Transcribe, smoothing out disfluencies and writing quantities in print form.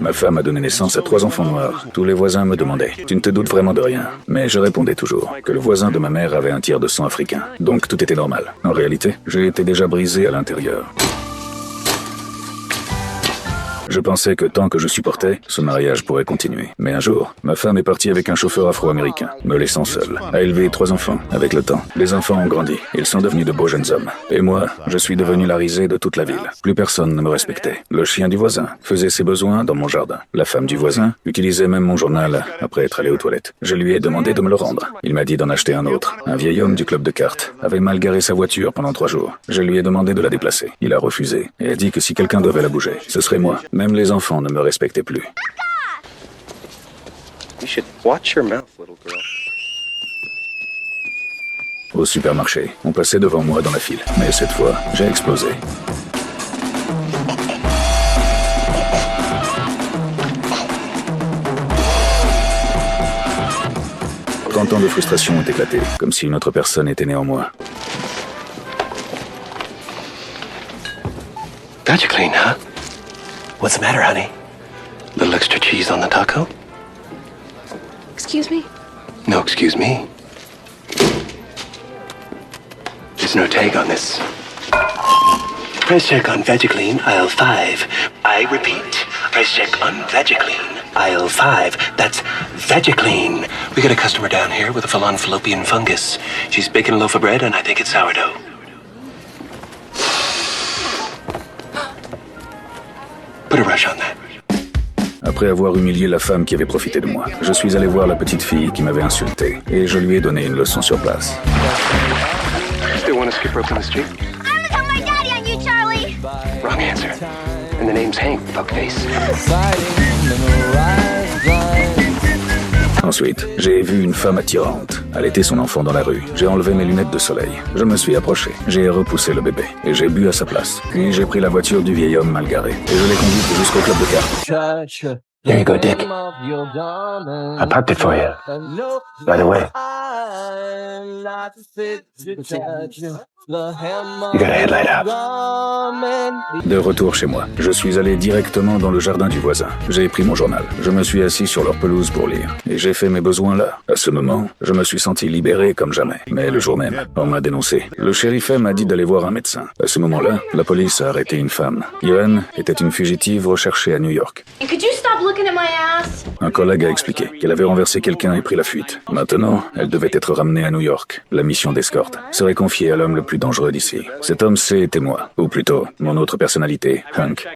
Ma femme a donné naissance à 3 enfants noirs. Tous les voisins me demandaient « Tu ne te doutes vraiment de rien ?» Mais je répondais toujours que le voisin de ma mère avait un tiers de sang africain. Donc tout était normal. En réalité, j'ai été déjà brisé à l'intérieur. Je pensais que tant que je supportais, ce mariage pourrait continuer. Mais un jour, ma femme est partie avec un chauffeur afro-américain, me laissant seul, à élever 3 enfants. Avec le temps, les enfants ont grandi. Ils sont devenus de beaux jeunes hommes. Et moi, je suis devenu la risée de toute la ville. Plus personne ne me respectait. Le chien du voisin faisait ses besoins dans mon jardin. La femme du voisin utilisait même mon journal après être allée aux toilettes. Je lui ai demandé de me le rendre. Il m'a dit d'en acheter un autre. Un vieil homme du club de cartes avait mal garé sa voiture pendant 3 jours. Je lui ai demandé de la déplacer. Il a refusé et a dit que si quelqu'un devait la bouger, ce serait moi. Même les enfants ne me respectaient plus. You should watch your mouth, little girl. Au supermarché, on passait devant moi dans la file. Mais cette fois, j'ai explosé. « 30 ans de frustration ont éclaté, comme si une autre personne était née en moi. Got you clean, huh? What's the matter, honey? Little extra cheese on the taco? Excuse me? No, excuse me. There's no tag on this. Price check on VegiClean, aisle 5. I repeat, price check on VegiClean, aisle 5. That's VegiClean. We got a customer down here with a full-on fallopian fungus. She's baking a loaf of bread, and I think it's sourdough. Put a rush on that. Après avoir humilié la femme qui avait profité de moi, je suis allé voir la petite fille qui m'avait insulté et je lui ai donné une leçon sur place. Still want to skip rope in the street? I'm gonna tell my daddy on you, Charlie! Wrong answer. And the name's Hank, fuckface. Ensuite, j'ai vu une femme attirante allaiter son enfant dans la rue. J'ai enlevé mes lunettes de soleil. Je me suis approché. J'ai repoussé le bébé et j'ai bu à sa place. Puis j'ai pris la voiture du vieil homme mal garé et je l'ai conduite jusqu'au club de cartes. There you go, Dick. I parked it for you. By the way, you got a headlight out. De retour chez moi, je suis allé directement dans le jardin du voisin. J'ai pris mon journal. Je me suis assis sur leur pelouse pour lire. Et j'ai fait mes besoins là. À ce moment, je me suis senti libéré comme jamais. Mais le jour même, on m'a dénoncé. Le shérif m'a dit d'aller voir un médecin. À ce moment-là, la police a arrêté une femme. Irène était une fugitive recherchée à New York. Could you stop looking at my ass? Un collègue a expliqué qu'elle avait renversé quelqu'un et pris la fuite. Maintenant, elle devait être ramenée à New York. La mission d'escorte serait confiée à l'homme le plus dangereux d'ici. Cet homme, c'était moi. Ou plutôt, mon autre personnalité, Hank.